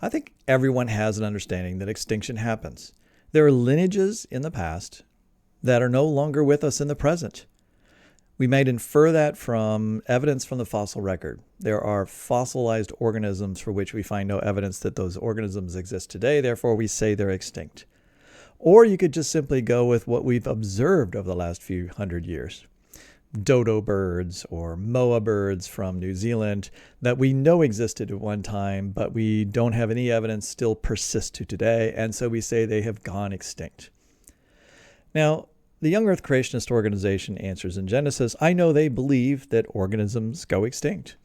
I think everyone has an understanding that extinction happens. There are lineages in the past that are no longer with us in the present. We might infer that from evidence from the fossil record. There are fossilized organisms for which we find no evidence that those organisms exist today, therefore we say they're extinct. Or you could just simply go with what we've observed over the last few hundred years. Dodo birds or moa birds from New Zealand that we know existed at one time, but we don't have any evidence still persist to today, and so we say they have gone extinct. Now, the Young Earth Creationist organization Answers in Genesis, I know they believe that organisms go extinct,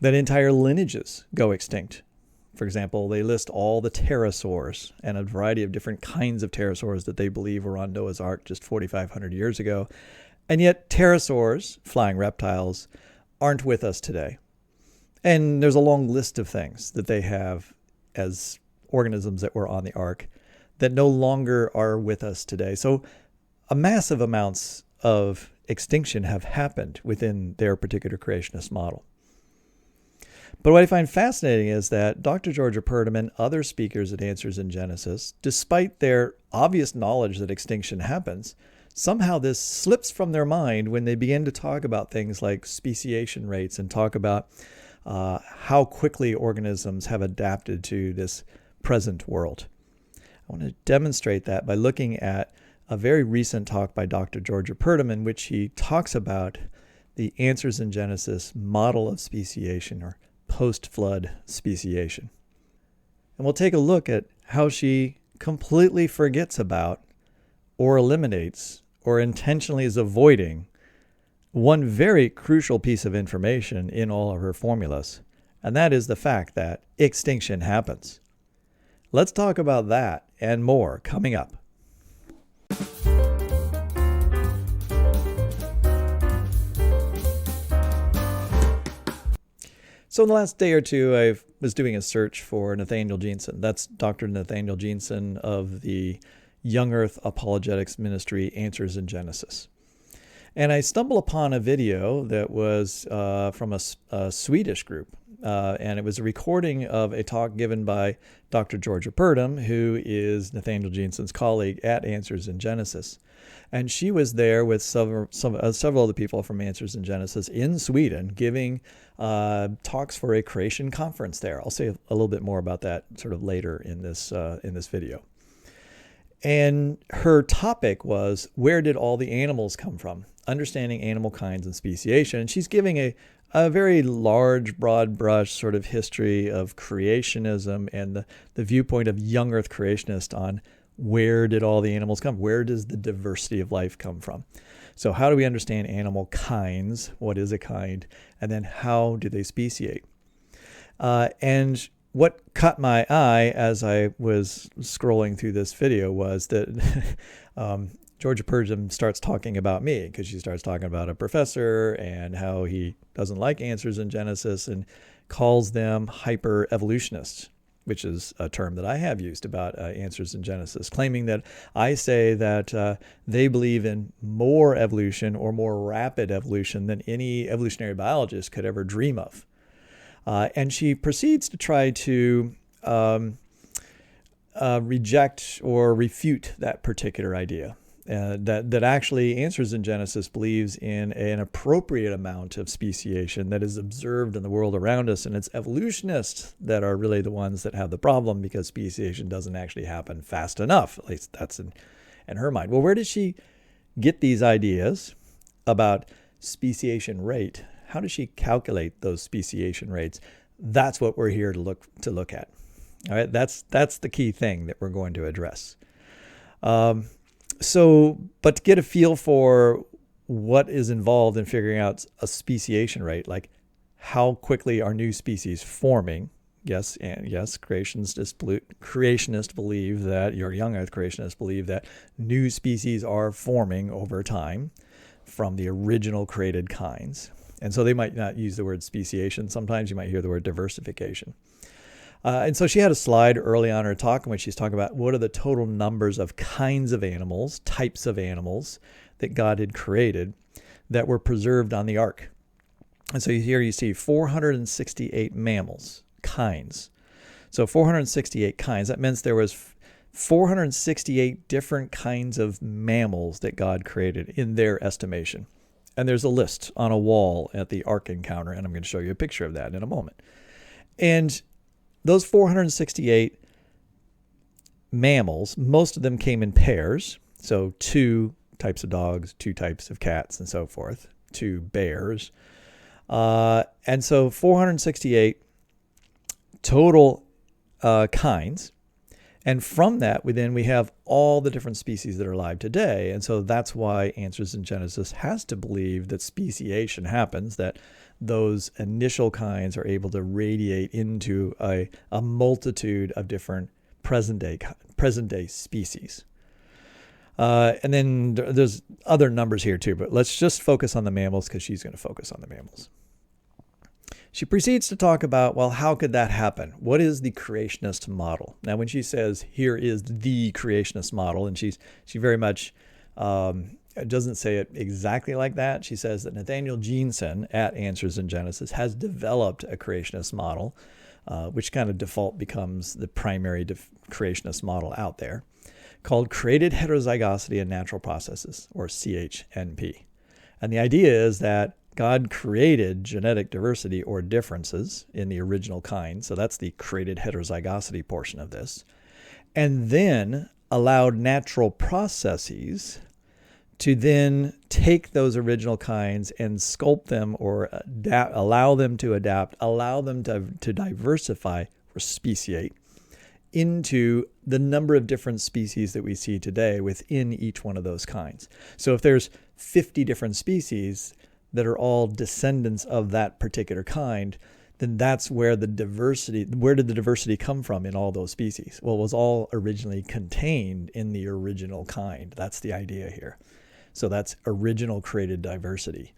that entire lineages go extinct. For example, they list all the pterosaurs and a variety of different kinds of pterosaurs that they believe were on Noah's Ark just 4,500 years ago. And yet pterosaurs, flying reptiles, aren't with us today. And there's a long list of things that they have as organisms that were on the Ark that no longer are with us today. So a massive amounts of extinction have happened within their particular creationist model. But what I find fascinating is that Dr. Georgia Purdom and other speakers at Answers in Genesis, despite their obvious knowledge that extinction happens, somehow this slips from their mind when they begin to talk about things like speciation rates and talk about how quickly organisms have adapted to this present world. I want to demonstrate that by looking at a very recent talk by Dr. Georgia Purdom in which he talks about the Answers in Genesis model of speciation or post-flood speciation. And we'll take a look at how she completely forgets about or eliminates or intentionally is avoiding one very crucial piece of information in all of her formulas, and that is the fact that extinction happens. Let's talk about that and more coming up. So in the last day or two, I was doing a search for Nathaniel Jeanson. That's Dr. Nathaniel Jeanson of the Young Earth Apologetics Ministry, Answers in Genesis. And I stumbled upon a video that was from a Swedish group. And it was a recording of a talk given by Dr. Georgia Purdom, who is Nathaniel Jeanson's colleague at Answers in Genesis. And she was there with several other people from Answers in Genesis in Sweden giving talks for a creation conference there. I'll say a little bit more about that sort of later in this video. And her topic was, where did all the animals come from? Understanding animal kinds and speciation. And she's giving a very large, broad brush sort of history of creationism and the viewpoint of young earth creationists on where did all the animals come? Where does the diversity of life come from? So how do we understand animal kinds? What is a kind? And then how do they speciate? And what caught my eye as I was scrolling through this video was that Georgia Purdom starts talking about me, because she starts talking about a professor and how he doesn't like Answers in Genesis and calls them hyper-evolutionists, which is a term that I have used about Answers in Genesis, claiming that I say that they believe in more evolution or more rapid evolution than any evolutionary biologist could ever dream of. And she proceeds to try to reject or refute that particular idea. That actually Answers in Genesis believes in an appropriate amount of speciation that is observed in the world around us, and it's evolutionists that are really the ones that have the problem because speciation doesn't actually happen fast enough. At least that's in her mind. Well, where did she get these ideas about speciation rate? How does she calculate those speciation rates? That's what we're here to look at. All right, that's the key thing that we're going to address. But to get a feel for what is involved in figuring out a speciation rate, like how quickly are new species forming? Yes, creationists believe that, your young earth creationists believe that new species are forming over time from the original created kinds. And so they might not use the word speciation. Sometimes you might hear the word diversification. And so she had a slide early on in her talk in which she's talking about what are the total numbers of kinds of animals, types of animals that God had created that were preserved on the ark. And so here you see 468 mammals, kinds. So 468 kinds. That means there was 468 different kinds of mammals that God created in their estimation. And there's a list on a wall at the Ark Encounter, and I'm going to show you a picture of that in a moment. And those 468 mammals, most of them came in pairs. So 2 types of dogs, 2 types of cats, and so forth, 2 bears. And so 468 total kinds. And from that, we have all the different species that are alive today. And so that's why Answers in Genesis has to believe that speciation happens, that those initial kinds are able to radiate into a multitude of different present day species. And then there's other numbers here too, but let's just focus on the mammals because she's going to focus on the mammals. She proceeds to talk about, well, how could that happen? What is the creationist model? Now, when she says, here is the creationist model, and she very much doesn't say it exactly like that. She says that Nathaniel Jeanson at Answers in Genesis has developed a creationist model, which kind of default becomes the primary creationist model out there, called created heterozygosity in natural processes, or CHNP. And the idea is that God created genetic diversity or differences in the original kind. So that's the created heterozygosity portion of this. And then allowed natural processes to then take those original kinds and sculpt them or allow them to adapt, allow them to diversify or speciate into the number of different species that we see today within each one of those kinds. So if there's 50 different species that are all descendants of that particular kind, then that's where did the diversity come from in all those species? Well, it was all originally contained in the original kind. That's the idea here. So that's original created diversity.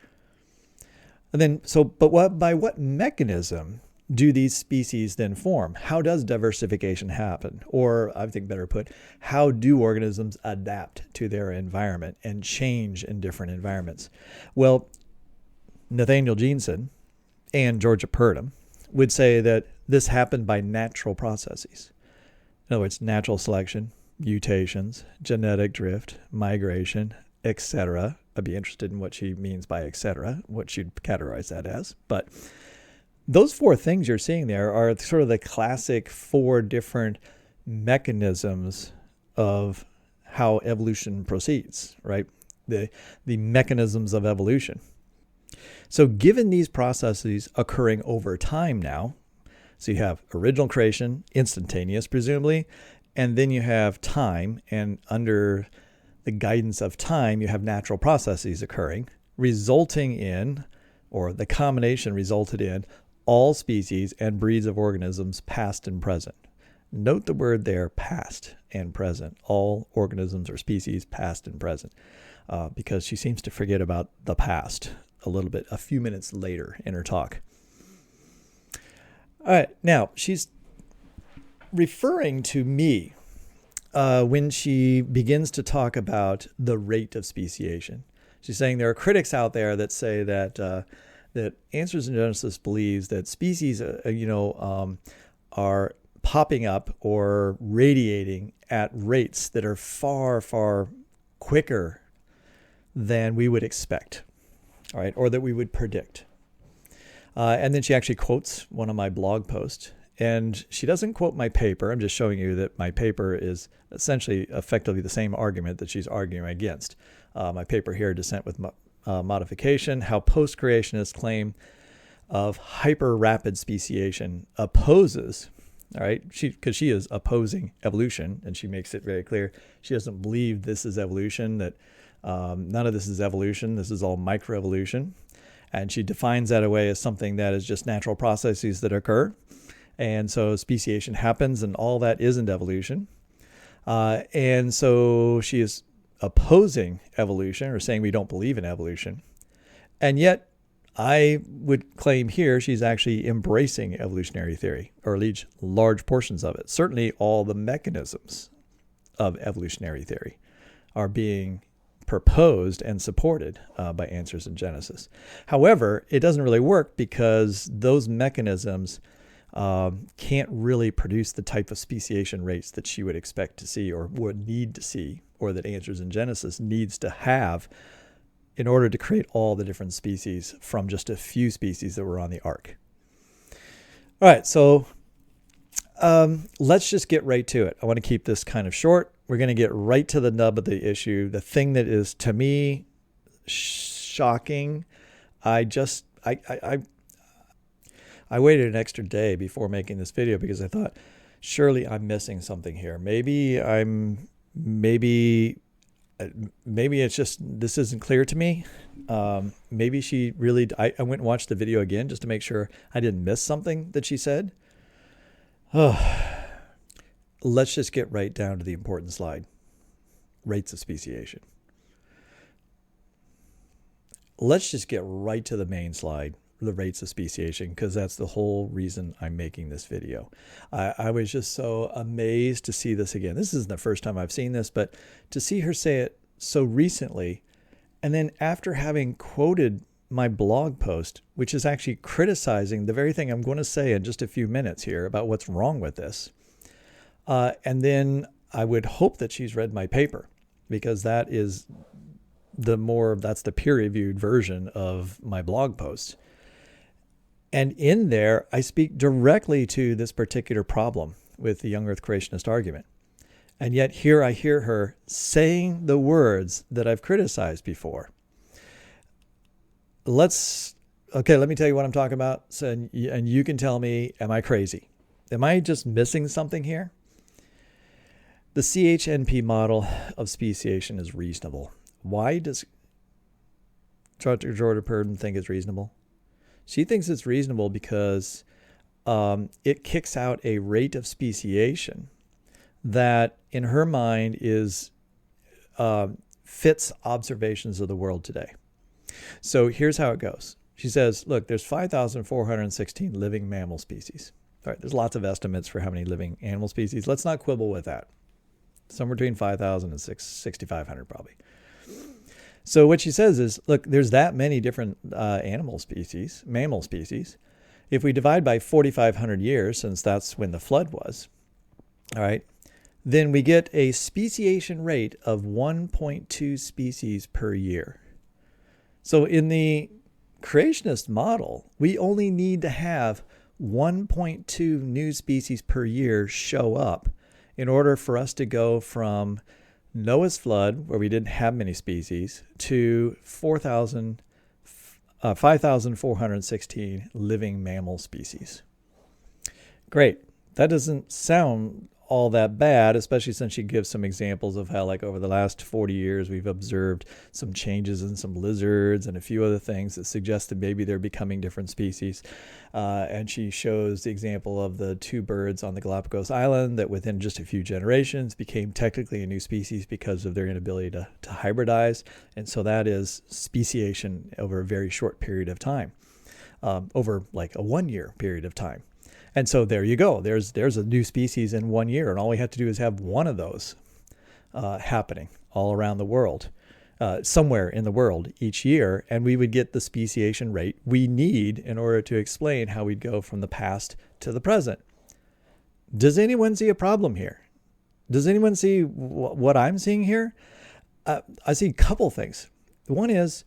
And then, by what mechanism do these species then form? How does diversification happen? Or I think better put, how do organisms adapt to their environment and change in different environments? Well, Nathaniel Jeanson and Georgia Purdom would say that this happened by natural processes. In other words, natural selection, mutations, genetic drift, migration, etc. I'd be interested in what she means by etc., what she'd categorize that as. But those 4 things you're seeing there are sort of the classic 4 different mechanisms of how evolution proceeds, right? The mechanisms of evolution. So given these processes occurring over time now, so you have original creation, instantaneous presumably, and then you have time, and under the guidance of time, you have natural processes occurring, resulting in, or the combination resulted in, all species and breeds of organisms past and present. Note the word there, past and present. All organisms or species past and present, because she seems to forget about the past a little bit, a few minutes later in her talk. All right, now she's referring to me when she begins to talk about the rate of speciation. She's saying there are critics out there that say that that Answers in Genesis believes that species, are popping up or radiating at rates that are far, far quicker than we would expect. All right, or that we would predict. And then she actually quotes one of my blog posts. And she doesn't quote my paper. I'm just showing you that my paper is essentially effectively the same argument that she's arguing against. My paper here, Descent with Modification, How Post-Creationists Claim of Hyper-Rapid Speciation Opposes, all right, because she is opposing evolution, and she makes it very clear she doesn't believe this is evolution, that none of this is evolution. This is all microevolution. And she defines that away as something that is just natural processes that occur. And so speciation happens, and all that isn't evolution. And so she is opposing evolution, or saying we don't believe in evolution. And yet I would claim here she's actually embracing evolutionary theory, or at least large portions of it. Certainly all the mechanisms of evolutionary theory are being proposed and supported by Answers in Genesis. However, it doesn't really work because those mechanisms can't really produce the type of speciation rates that she would expect to see or would need to see, or that Answers in Genesis needs to have in order to create all the different species from just a few species that were on the Ark. All right, so let's just get right to it. I want to keep this kind of short. We're going to get right to the nub of the issue. The thing that is, to me, shocking. I waited an extra day before making this video because I thought, surely I'm missing something here. Maybe it's just, this isn't clear to me. Maybe she really, I went and watched the video again just to make sure I didn't miss something that she said. Let's just get right down to the important slide. Rates of speciation. Let's just get right to the main slide, the rates of speciation, because that's the whole reason I'm making this video. I was just so amazed to see this again. This isn't the first time I've seen this, but to see her say it so recently, and then after having quoted my blog post, which is actually criticizing the very thing I'm going to say in just a few minutes here about what's wrong with this. And then I would hope that she's read my paper, because that is that's the peer-reviewed version of my blog post. And in there, I speak directly to this particular problem with the young earth creationist argument. And yet here I hear her saying the words that I've criticized before. Let me tell you what I'm talking about. So, and you can tell me, am I crazy? Am I just missing something here? The CHNP model of speciation is reasonable. Why does Dr. Jordan Purdom think it's reasonable? She thinks it's reasonable because it kicks out a rate of speciation that, in her mind, fits observations of the world today. So here's how it goes. She says, look, there's 5,416 living mammal species. All right, there's lots of estimates for how many living animal species. Let's not quibble with that. Somewhere between 5,000 and 6,500 probably. So what she says is, look, there's that many different mammal species. If we divide by 4,500 years, since that's when the flood was, all right, then we get a speciation rate of 1.2 species per year. So in the creationist model, we only need to have 1.2 new species per year show up in order for us to go from Noah's flood, where we didn't have many species, to 5,416 living mammal species. Great. That doesn't sound all that bad, especially since she gives some examples of how, like, over the last 40 years, we've observed some changes in some lizards and a few other things that suggest that maybe they're becoming different species. And she shows the example of the two birds on the Galapagos Island that within just a few generations became technically a new species because of their inability to hybridize. And so that is speciation over a very short period of time, over like a 1 year period of time. And so there you go. There's a new species in 1 year, and all we have to do is have one of those happening all around the world, somewhere in the world each year, and we would get the speciation rate we need in order to explain how we'd go from the past to the present. Does anyone see a problem here? Does anyone see what I'm seeing here? I see a couple things. One is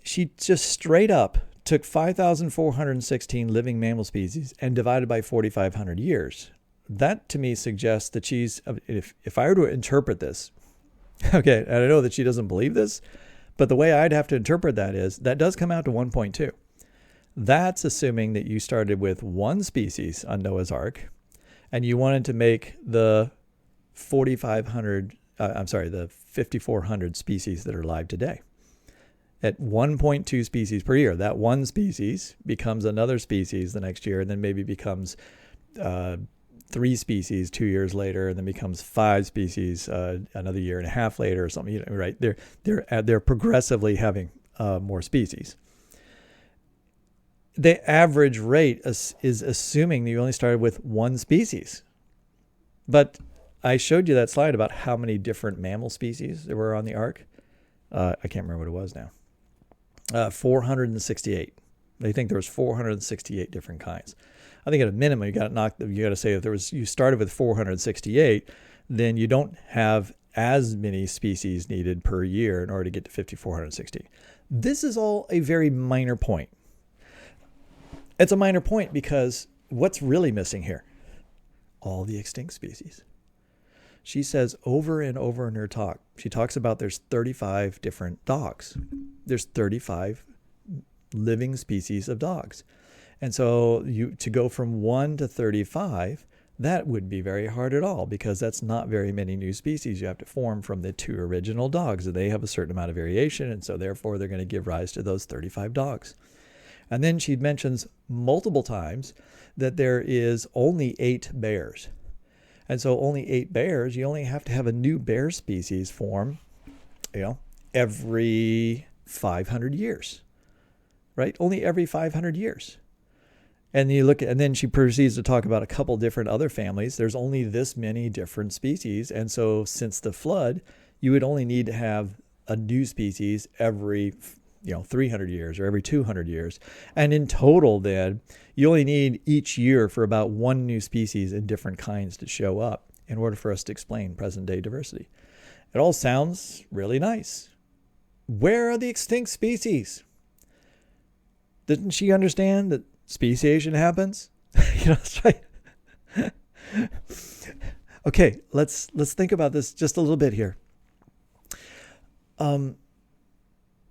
she just straight up took 5,416 living mammal species and divided by 4,500 years. That to me suggests that she's, if I were to interpret this, okay, and I know that she doesn't believe this, but the way I'd have to interpret that is, that does come out to 1.2. That's assuming that you started with one species on Noah's Ark, and you wanted to make the 5,400 species that are alive today. At 1.2 species per year, that one species becomes another species the next year, and then maybe becomes 3 species 2 years later, and then becomes 5 species another year and a half later, or something. Right? They're progressively having more species. The average rate is assuming that you only started with one species, but I showed you that slide about how many different mammal species there were on the Ark. I can't remember what it was now. 468. They think there was 468 different kinds. I think at a minimum, you got to say if you started with 468, then you don't have as many species needed per year in order to get to 5,460. This is all a very minor point. It's a minor point because what's really missing here? All the extinct species. She says over and over in her talk, she talks about there's 35 different dogs. There's 35 living species of dogs. And so to go from 1 to 35, that would be very hard at all because that's not very many new species you have to form from the 2 original dogs. They have a certain amount of variation, and so therefore they're going to give rise to those 35 dogs. And then she mentions multiple times that there is only 8 bears. And so only 8 bears, you only have to have a new bear species form, every 500 years, right? Only every 500 years. And then she proceeds to talk about a couple different other families. There's only this many different species. And so since the flood, you would only need to have a new species every 300 years or every 200 years. And in total, then, you only need each year for about 1 new species in different kinds to show up in order for us to explain present-day diversity. It all sounds really nice. Where are the extinct species? Didn't she understand that speciation happens? That's right. Okay, let's think about this just a little bit here.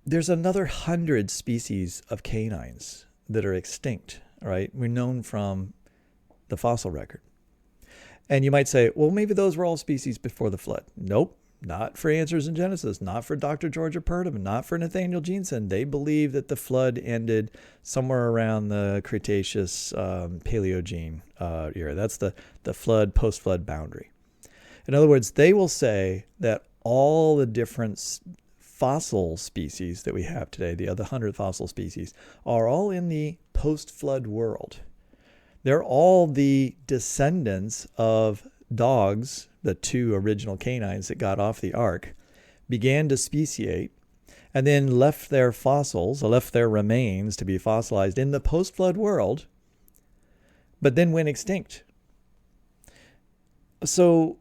There's another 100 species of canines that are extinct, right? We're known from the fossil record. And you might say, well, maybe those were all species before the flood. Nope, not for Answers in Genesis, not for Dr. Georgia Purdom, not for Nathaniel Jeanson. They believe that the flood ended somewhere around the Cretaceous Paleogene era. That's the flood, post-flood boundary. In other words, they will say that all the different fossil species that we have today, the other 100 fossil species, are all in the post-flood world. They're all the descendants of dogs, the 2 original canines that got off the Ark, began to speciate, and then left their remains to be fossilized in the post-flood world, but then went extinct. So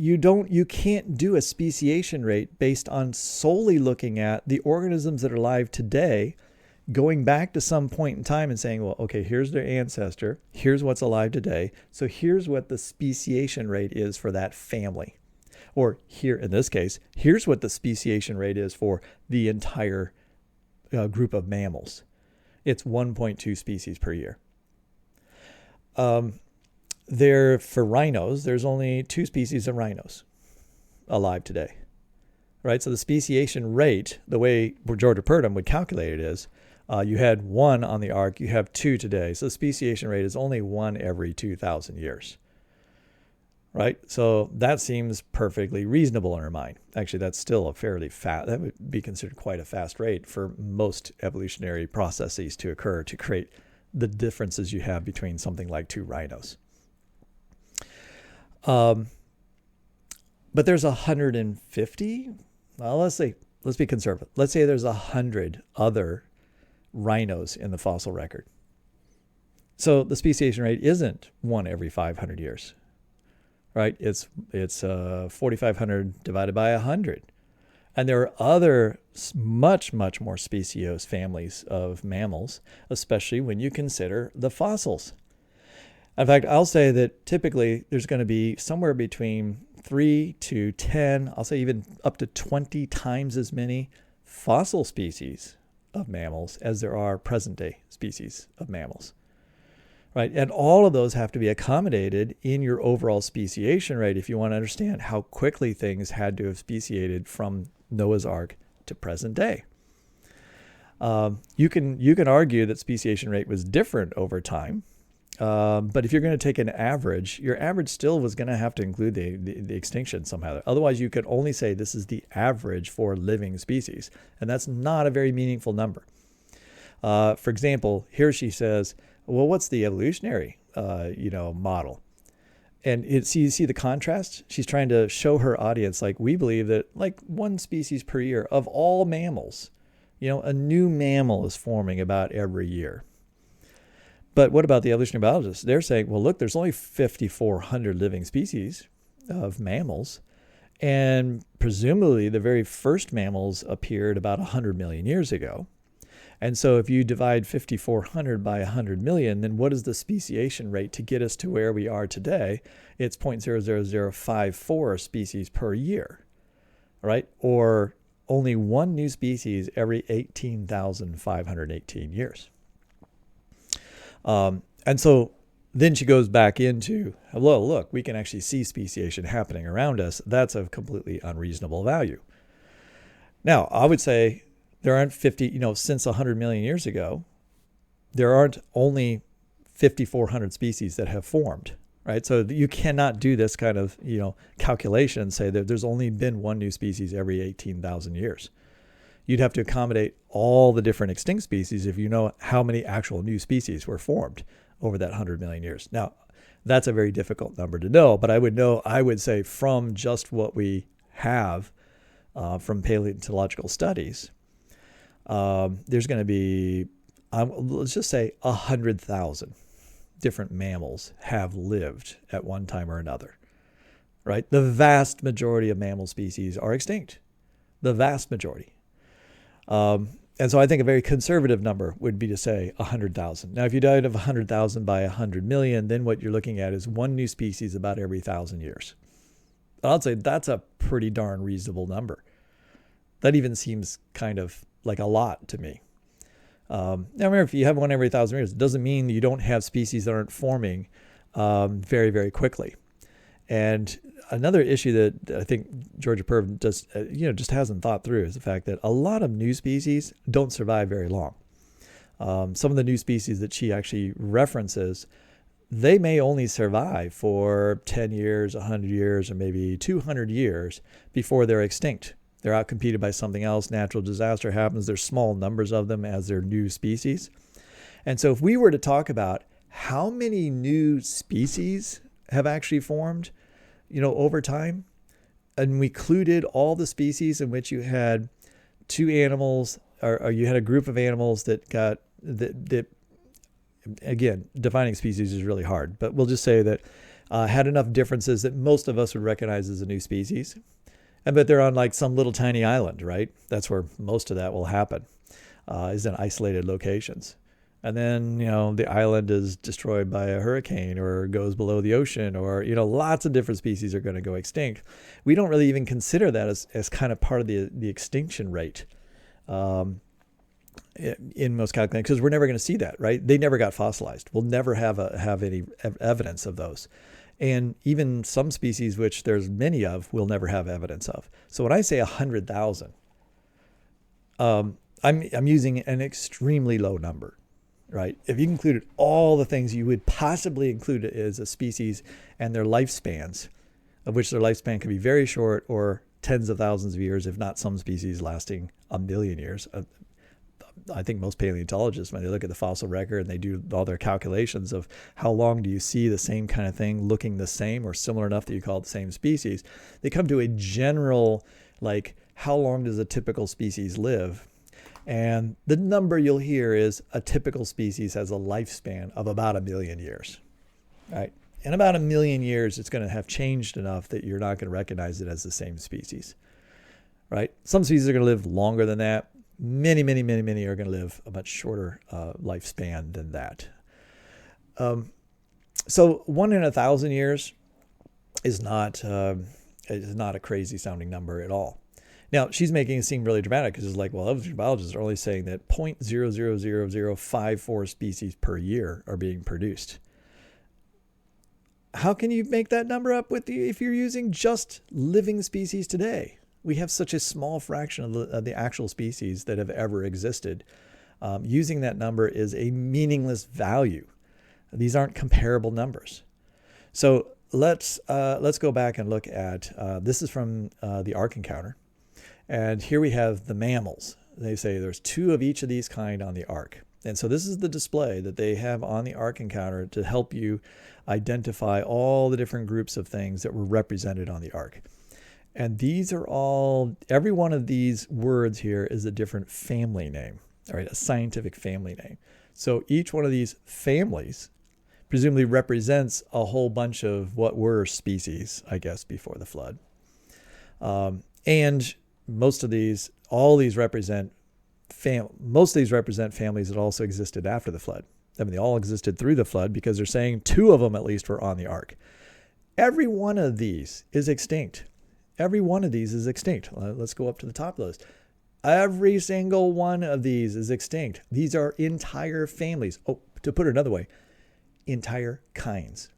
you can't do a speciation rate based on solely looking at the organisms that are alive today, going back to some point in time and saying, well, okay, here's their ancestor, here's what's alive today, so here's what the speciation rate is for that family. Or here, in this case, here's what the speciation rate is for the entire group of mammals. It's 1.2 species per year. For rhinos, there's only 2 species of rhinos alive today, right? So the speciation rate, the way Georgia Purdom would calculate it is, you had 1 on the Ark, you have 2 today. So the speciation rate is only 1 every 2,000 years, right? So that seems perfectly reasonable in our mind. Actually, that's still that would be considered quite a fast rate for most evolutionary processes to occur to create the differences you have between something like 2 rhinos. But there's 150. Well, let's be conservative. Let's say there's 100 other rhinos in the fossil record. So the speciation rate isn't 1 every 500 years, right? It's 4,500 divided by 100. And there are other much, much more speciose families of mammals, especially when you consider the fossils. In fact, I'll say that typically there's going to be somewhere between 3 to 10, I'll say even up to 20 times as many fossil species of mammals as there are present-day species of mammals, right? And all of those have to be accommodated in your overall speciation rate if you want to understand how quickly things had to have speciated from Noah's Ark to present day. You can argue that speciation rate was different over time. But if you're going to take an average, your average still was going to have to include the extinction somehow. Otherwise, you could only say this is the average for living species. And that's not a very meaningful number. For example, here she says, well, what's the evolutionary, model? And you see the contrast? She's trying to show her audience, we believe that 1 species per year of all mammals A new mammal is forming about every year. But what about the evolutionary biologists? They're saying, well, look, there's only 5,400 living species of mammals. And presumably the very first mammals appeared about 100 million years ago. And so if you divide 5,400 by 100 million, then what is the speciation rate to get us to where we are today? It's 0.00054 species per year, right? Or only one new species every 18,518 years. And so then she goes back into, well, look, we can actually see speciation happening around us. That's a completely unreasonable value. Now, I would say there aren't since 100 million years ago, there aren't only 5,400 species that have formed, right? So you cannot do this kind of, calculation and say that there's only been one new species every 18,000 years. You'd have to accommodate all the different extinct species if you know how many actual new species were formed over that 100 million years. Now, that's a very difficult number to know, but I would say from just what we have from paleontological studies, there's going to be, let's just say 100,000 different mammals have lived at one time or another, right? The vast majority of mammal species are extinct, the vast majority. And so I think a very conservative number would be to say 100,000. Now, if you divide 100,000 by 100 million, then what you're looking at is one new species about every 1,000 years. I'd say that's a pretty darn reasonable number. That even seems kind of like a lot to me. Now, remember, if you have one every 1,000 years, it doesn't mean you don't have species that aren't forming very, very quickly. And another issue that I think Georgia Purdom just hasn't thought through is the fact that a lot of new species don't survive very long. Some of the new species that she actually references, they may only survive for 10 years, 100 years, or maybe 200 years before they're extinct. They're outcompeted by something else. Natural disaster happens. There's small numbers of them as they're new species. And so if we were to talk about how many new species have actually formed, over time, and we included all the species in which you had two animals, or you had a group of animals that got, that again, defining species is really hard, but we'll just say that had enough differences that most of us would recognize as a new species. But they're on like some little tiny island, right? That's where most of that will happen, is in isolated locations. And then, the island is destroyed by a hurricane or goes below the ocean, or, lots of different species are going to go extinct. We don't really even consider that as kind of part of the extinction rate in most calculations, because we're never going to see that, right? They never got fossilized. We'll never have any evidence of those. And even some species, which there's many of, we'll never have evidence of. So when I say 100,000, I'm using an extremely low number. Right? If you included all the things you would possibly include as a species and their lifespans, of which their lifespan can be very short or tens of thousands of years, if not some species lasting a million years. I think most paleontologists, when they look at the fossil record and they do all their calculations of how long do you see the same kind of thing looking the same or similar enough that you call it the same species, they come to a general, like, how long does a typical species live? And the number you'll hear is a typical species has a lifespan of about 1 million years, right? In about 1 million years, it's going to have changed enough that you're not going to recognize it as the same species, right? Some species are going to live longer than that. Many, many, many, many are going to live a much shorter lifespan than that. So 1 in 1,000 years is not a crazy sounding number at all. Now, she's making it seem really dramatic because it's like, well, evolutionary biologists are only saying that 0.000054 species per year are being produced. How can you make that number up if you're using just living species today? We have such a small fraction of the actual species that have ever existed. Using that number is a meaningless value. These aren't comparable numbers. So let's go back and look at, this is from the Ark Encounter. And here we have the mammals. They say there's 2 of each of these kind on the Ark. And so this is the display that they have on the Ark Encounter to help you identify all the different groups of things that were represented on the Ark. And these are all, every one of these words here is a different family name, all right, a scientific family name. So each one of these families presumably represents a whole bunch of what were species, I guess, before the flood. And most of these, represent families that also existed after the flood. I mean, they all existed through the flood because they're saying 2 of them at least were on the ark. Every one of these is extinct. Every one of these is extinct. Let's go up to the top of the list. Every single one of these is extinct. These are entire families. Oh, to put it another way, entire kinds.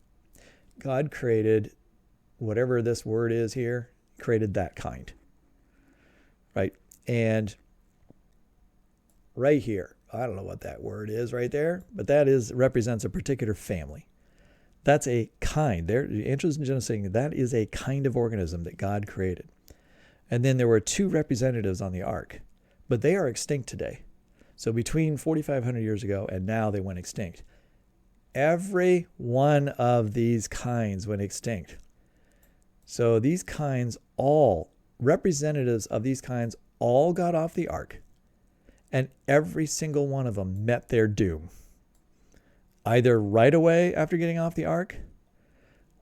God created whatever this word is here, created that kind. Right? And right here, I don't know what that word is right there, but that represents a particular family. That's a kind. There, interesting in saying that is a kind of organism that God created. And then there were 2 representatives on the ark, but they are extinct today. So between 4,500 years ago and now they went extinct. Every one of these kinds went extinct. So these kinds all, representatives of these kinds all got off the ark, and every single one of them met their doom. Either right away after getting off the ark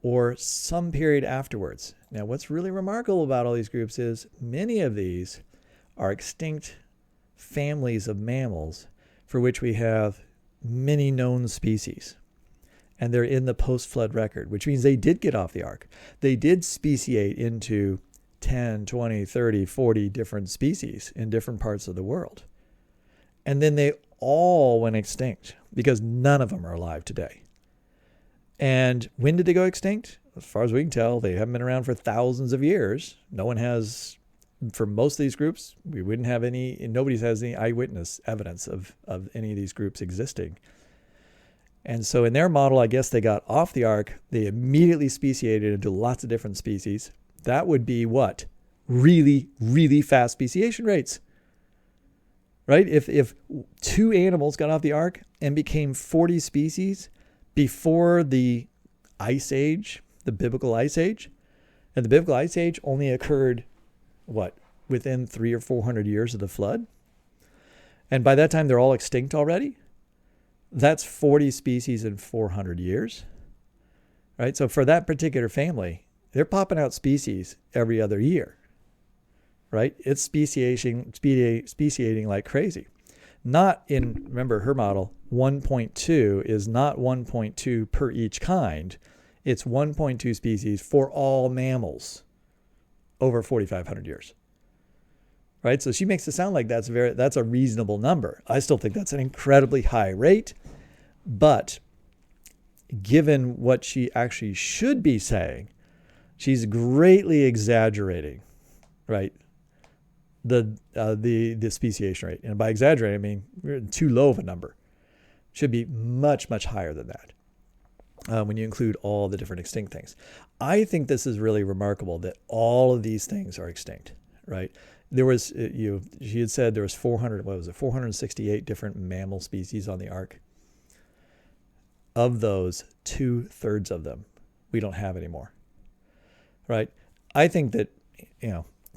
or some period afterwards. Now, what's really remarkable about all these groups is many of these are extinct families of mammals for which we have many known species. And they're in the post-flood record, which means they did get off the ark. They did speciate into 10, 20, 30, 40 different species in different parts of the world. And then they all went extinct because none of them are alive today. And when did they go extinct? As far as we can tell, they haven't been around for thousands of years. No one has, for most of these groups, we wouldn't have any, nobody has any eyewitness evidence of any of these groups existing. And so in their model, I guess they got off the ark. They immediately speciated into lots of different species. That would be what? Really, really fast speciation rates. Right? If 2 animals got off the ark and became 40 species before the Ice Age, the biblical Ice Age, and the biblical Ice Age only occurred, within 300 or 400 years of the flood? And by that time, they're all extinct already? That's 40 species in 400 years. Right? So for that particular family, they're popping out species every other year. Right? It's speciating like crazy. Remember her model, 1.2 is not 1.2 per each kind. It's 1.2 species for all mammals over 4,500 years. Right? So she makes it sound like that's a reasonable number. I still think that's an incredibly high rate, but given what she actually should be saying, she's greatly exaggerating, right? The speciation rate. And by exaggerating, I mean we're too low of a number. It should be much, much higher than that when you include all the different extinct things. I think this is really remarkable that all of these things are extinct, right? There was, she had said there was 468 different mammal species on the ark. Of those, 2/3 of them we don't have anymore, right? I think that,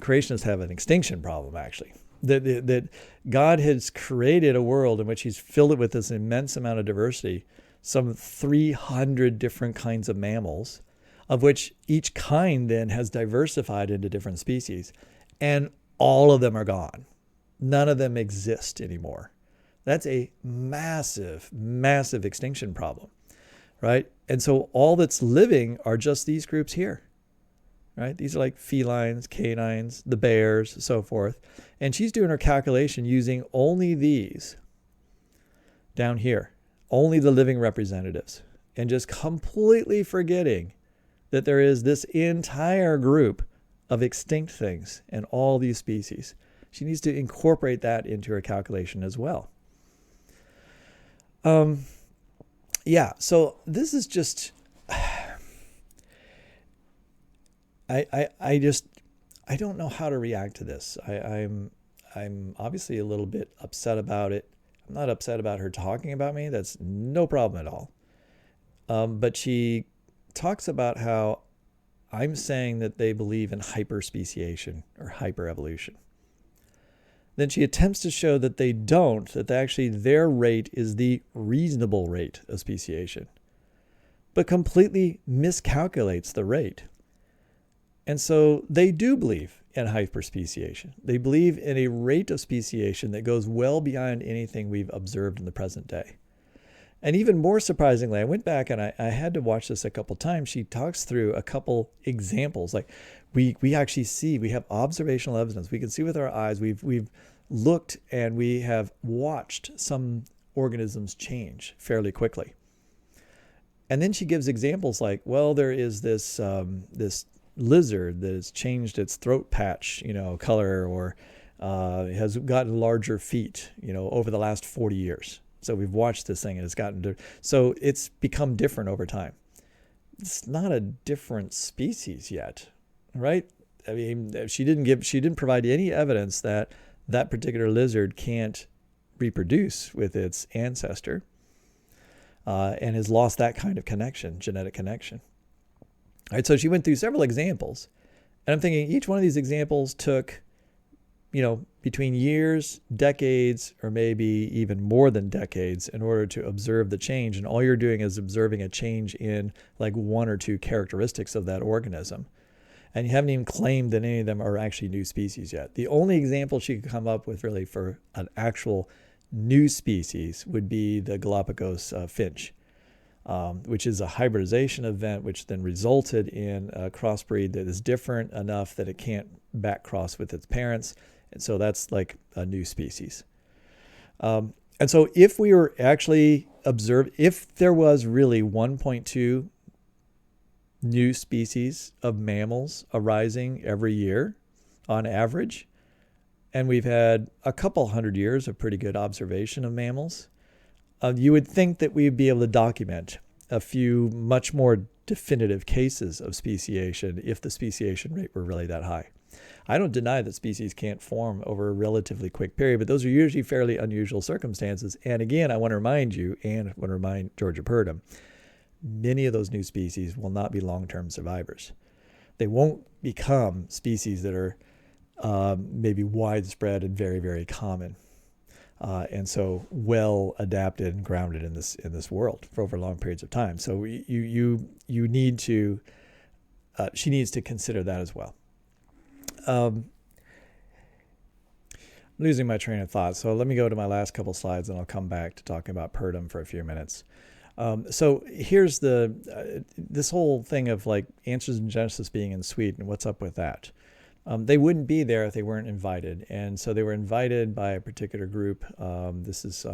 creationists have an extinction problem, actually. That God has created a world in which he's filled it with this immense amount of diversity, some 300 different kinds of mammals, of which each kind then has diversified into different species. And all of them are gone. None of them exist anymore. That's a massive, massive extinction problem, right? And so all that's living are just these groups here. Right? These are like felines, canines, the bears, so forth. And she's doing her calculation using only these down here, only the living representatives, and just completely forgetting that there is this entire group of extinct things and all these species. She needs to incorporate that into her calculation as well. So this is just... I don't know how to react to this. I'm obviously a little bit upset about it. I'm not upset about her talking about me. That's no problem at all. But she talks about how I'm saying that they believe in hyper-speciation or hyper-evolution. Then she attempts to show that they don't, that actually their rate is the reasonable rate of speciation, but completely miscalculates the rate. And so they do believe in hyperspeciation. They believe in a rate of speciation that goes well beyond anything we've observed in the present day. And even more surprisingly, I went back and I had to watch this a couple times. She talks through a couple examples. Like we actually see, we have observational evidence. We can see with our eyes. We've looked and we have watched some organisms change fairly quickly. And then she gives examples like, well, there is this this lizard that has changed its throat patch, color, or has gotten larger feet, over the last 40 years. So we've watched this thing and it's gotten, so it's become different over time. It's not a different species yet, right? I mean, she didn't provide any evidence that that particular lizard can't reproduce with its ancestor and has lost that kind of connection, genetic connection. All right, so she went through several examples, and I'm thinking each one of these examples took, between years, decades, or maybe even more than decades in order to observe the change. And all you're doing is observing a change in like one or two characteristics of that organism. And you haven't even claimed that any of them are actually new species yet. The only example she could come up with really for an actual new species would be the Galapagos finch, which is a hybridization event, which then resulted in a crossbreed that is different enough that it can't back cross with its parents. And so that's like a new species. And so if we were actually if there was really 1.2 new species of mammals arising every year on average, and we've had a couple hundred years of pretty good observation of mammals, you would think that we'd be able to document a few much more definitive cases of speciation if the speciation rate were really that high. I don't deny that species can't form over a relatively quick period, but those are usually fairly unusual circumstances. And again, I want to remind you, and I want to remind Georgia Purdom, many of those new species will not be long-term survivors. They won't become species that are maybe widespread and very, very common. And so well adapted and grounded in this world for over long periods of time. So you need to, she needs to consider that as well. I'm losing my train of thought, so let me go to my last couple slides and I'll come back to talking about Purdom for a few minutes. So here's this whole thing of like Answers in Genesis being in Sweden. What's up with that? They wouldn't be there if they weren't invited, and so they were invited by a particular group. This is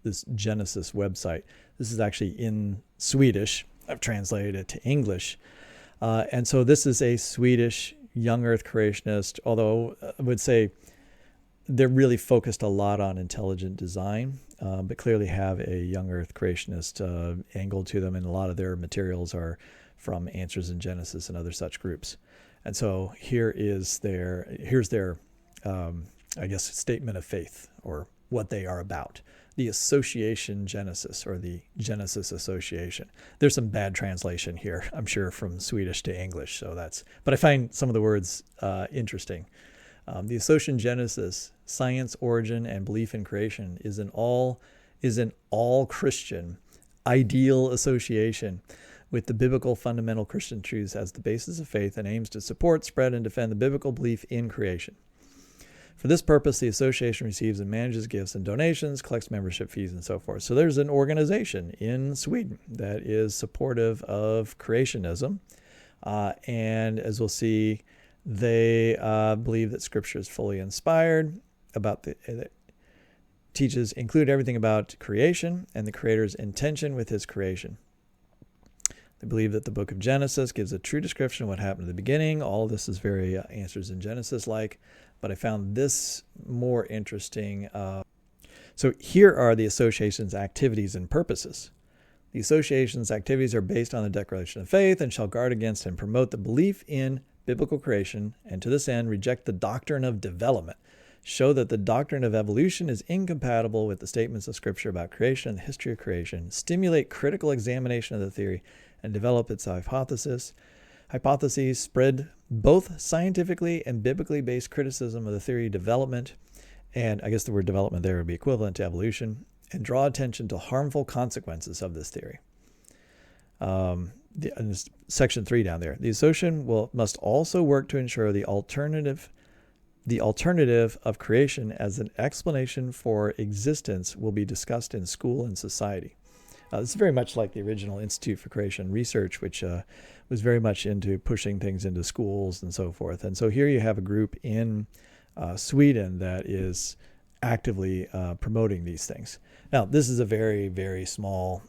this Genesis website. This is actually in Swedish. I've translated it to English, and so this is a Swedish young Earth creationist. Although I would say they're really focused a lot on intelligent design, but clearly have a young Earth creationist angle to them, and a lot of their materials are from Answers in Genesis and other such groups. And so here's their I guess, statement of faith, or what they are about. The Association Genesis, or the Genesis Association. There's some bad translation here, I'm sure, from Swedish to English. But I find some of the words interesting. The Association Genesis, science, origin, and belief in creation is an all Christian ideal association with the biblical fundamental Christian truths as the basis of faith, and aims to support, spread, and defend the biblical belief in creation. For this purpose, the association receives and manages gifts and donations, collects membership fees, and so forth. So there's an organization in Sweden that is supportive of creationism. And as we'll see, they believe that Scripture is fully inspired, include everything about creation and the Creator's intention with his creation. They believe that the book of Genesis gives a true description of what happened at the beginning. All of this is very Answers in Genesis-like, but I found this more interesting. So here are the association's activities and purposes. The association's activities are based on the declaration of faith and shall guard against and promote the belief in biblical creation, and to this end reject the doctrine of development, show that the doctrine of evolution is incompatible with the statements of Scripture about creation and the history of creation, stimulate critical examination of the theory, and develop its hypotheses, spread both scientifically and biblically based criticism of the theory of development, and I guess the word development there would be equivalent to evolution, and draw attention to harmful consequences of this theory. Section 3 down there. The association must also work to ensure the alternative of creation as an explanation for existence will be discussed in school and society. This is very much like the original Institute for Creation Research, which was very much into pushing things into schools and so forth. And so here you have a group in Sweden that is actively promoting these things. Now, this is a very, very small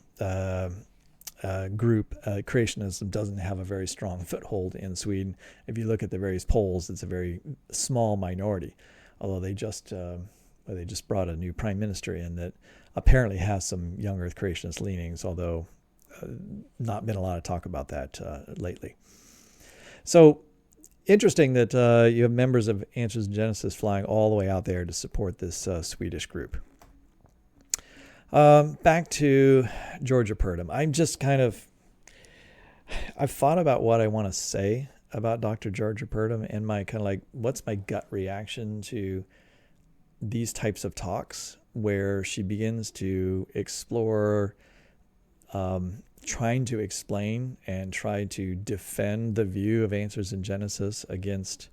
group. Creationism doesn't have a very strong foothold in Sweden. If you look at the various polls, it's a very small minority, although they just brought a new prime minister in that apparently has some young earth creationist leanings, although not been a lot of talk about that lately. So interesting that you have members of Answers in Genesis flying all the way out there to support this Swedish group. Back to Georgia Purdom. I've thought about what I want to say about Dr. Georgia Purdom and my kind of like, what's my gut reaction to these types of talks where she begins to explore, trying to explain and try to defend the view of Answers in Genesis against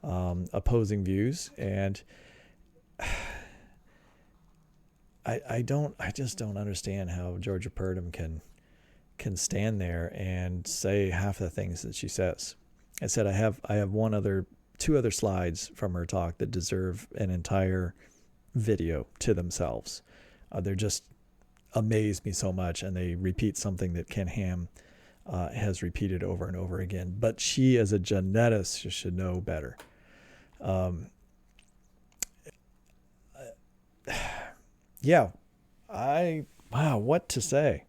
opposing views. And I just don't understand how Georgia Purdom can stand there and say half the things that she says. I said I have two other slides from her talk that deserve an entire video to themselves. They're just amaze me so much, and they repeat something that Ken Ham has repeated over and over again. But she, as a geneticist, should know better. Wow, what to say?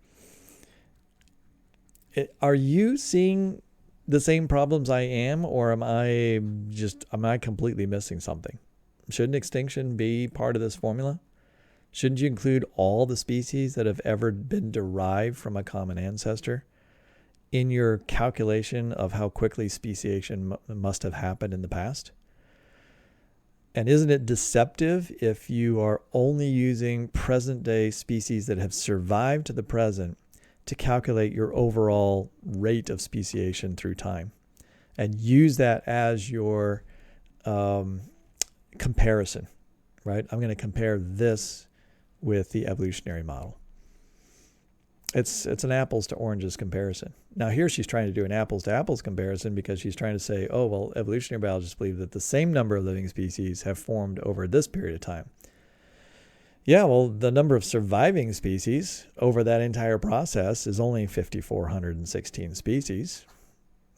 Are you seeing the same problems I am, or am I completely missing something? Shouldn't extinction be part of this formula? Shouldn't you include all the species that have ever been derived from a common ancestor in your calculation of how quickly speciation must have happened in the past? And isn't it deceptive if you are only using present-day species that have survived to the present to calculate your overall rate of speciation through time, and use that as your comparison, right? I'm going to compare this with the evolutionary model. It's an apples to oranges comparison. Now here she's trying to do an apples to apples comparison because she's trying to say, oh, well, evolutionary biologists believe that the same number of living species have formed over this period of time. Yeah, well, the number of surviving species over that entire process is only 5,416 species,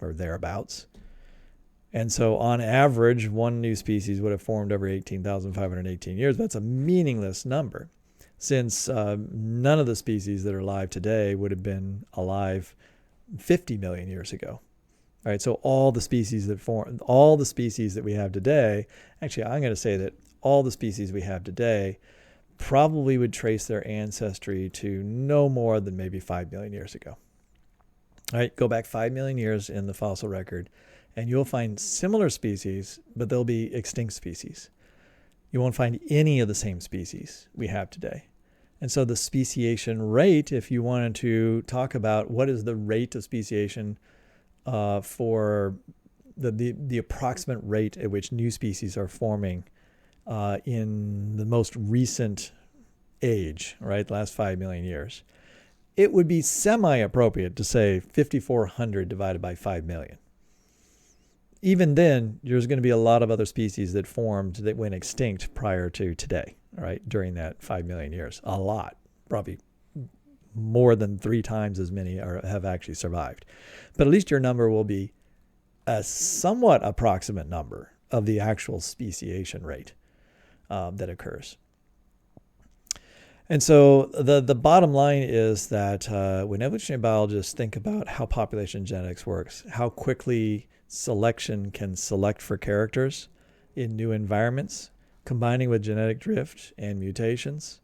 or thereabouts. And so on average, one new species would have formed over 18,518 years. That's a meaningless number, since none of the species that are alive today would have been alive 50 million years ago. All right, so all the species that we have today, actually, I'm going to say that all the species we have today probably would trace their ancestry to no more than maybe 5 million years ago. All right, go back 5 million years in the fossil record, and you'll find similar species, but they'll be extinct species. You won't find any of the same species we have today. And so the speciation rate, if you wanted to talk about what is the rate of speciation for the approximate rate at which new species are forming in the most recent age, right, the last 5 million years, it would be semi-appropriate to say 5,400 divided by 5 million. Even then, there's going to be a lot of other species that formed that went extinct prior to today, right, during that 5 million years. A lot, probably more than 3 times as many have actually survived. But at least your number will be a somewhat approximate number of the actual speciation rate that occurs. And so the bottom line is that when evolutionary biologists think about how population genetics works, how quickly selection can select for characters in new environments, combining with genetic drift and mutations,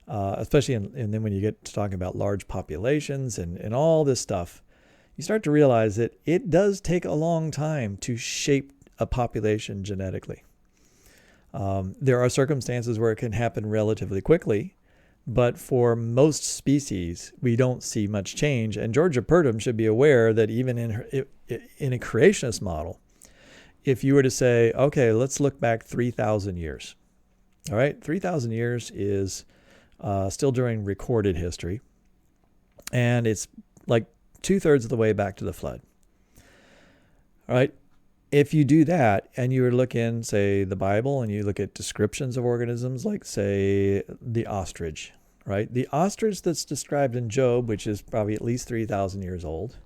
especially and then when you get to talking about large populations and all this stuff, you start to realize that it does take a long time to shape a population genetically. There are circumstances where it can happen relatively quickly, but for most species, we don't see much change. And Georgia Purdom should be aware that even in a creationist model, if you were to say, okay, let's look back 3,000 years. All right, 3,000 years is still during recorded history, and it's like 2/3 of the way back to the flood. All right, if you do that and you look in, say, the Bible, and you look at descriptions of organisms like, say, the ostrich, right? The ostrich that's described in Job, which is probably at least 3,000 years old,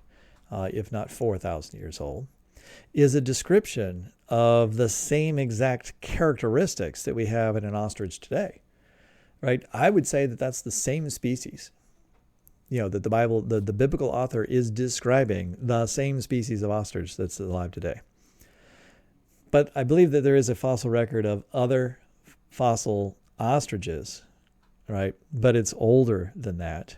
if not 4,000 years old, is a description of the same exact characteristics that we have in an ostrich today, right? I would say that that's the same species. That the Bible, the biblical author is describing the same species of ostrich that's alive today. But I believe that there is a fossil record of other fossil ostriches, right? But it's older than that.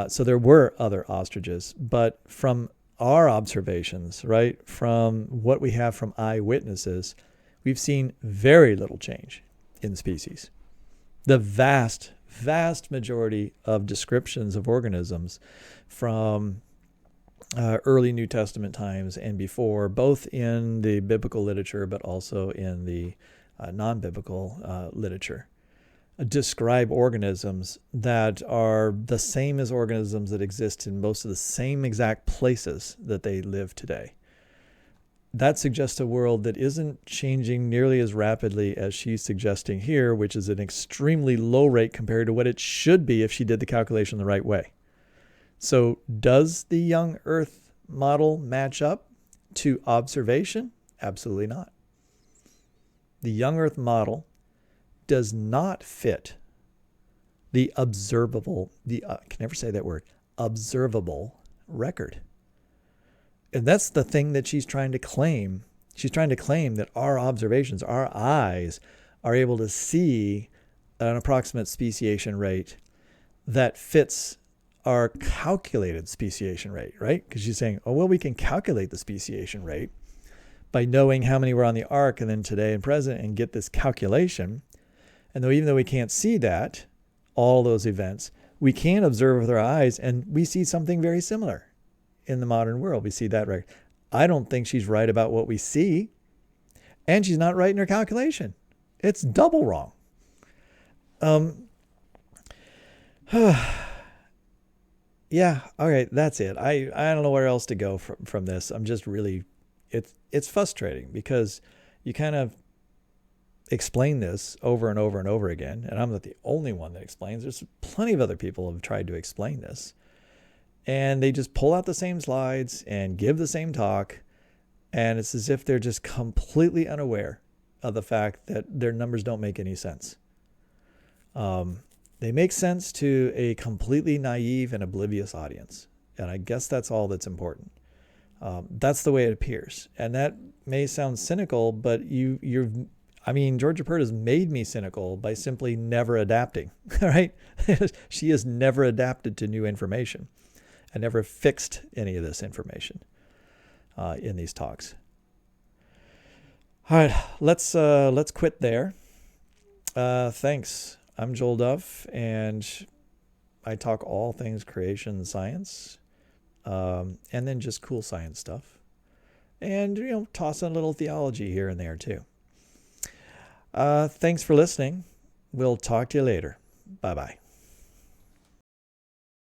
So there were other ostriches, but from our observations, right, from what we have from eyewitnesses, we've seen very little change in species. The vast majority of descriptions of organisms from early New Testament times and before, both in the biblical literature but also in the non-biblical literature, describe organisms that are the same as organisms that exist in most of the same exact places that they live today. That suggests a world that isn't changing nearly as rapidly as she's suggesting here, which is an extremely low rate compared to what it should be if she did the calculation the right way. So does the young Earth model match up to observation? Absolutely not. The young Earth model does not fit the observable, I can never say that word, observable record. And that's the thing that she's trying to claim. She's trying to claim that our observations, our eyes, are able to see an approximate speciation rate that fits our calculated speciation rate, right? Because she's saying, oh, well, we can calculate the speciation rate by knowing how many were on the Ark and then today and present and get this calculation. And even though we can't see that, all those events, we can observe with our eyes, and we see something very similar in the modern world. We see that right. I don't think she's right about what we see, and she's not right in her calculation. It's double wrong. Yeah, all right, that's it. I don't know where else to go from this. I'm just really, it's frustrating because you kind of explain this over and over and over again, and I'm not the only one that explains. There's plenty of other people who have tried to explain this, and they just pull out the same slides and give the same talk, and it's as if they're just completely unaware of the fact that their numbers don't make any sense. They make sense to a completely naive and oblivious audience, and I guess that's all that's important. That's the way it appears, and that may sound cynical, but Georgia Purdom has made me cynical by simply never adapting, right? She has never adapted to new information and never fixed any of this information in these talks. All right, let's quit there. Thanks. I'm Joel Duff, and I talk all things creation science, and then just cool science stuff, and toss in a little theology here and there too. Thanks for listening. We'll talk to you later. Bye-bye.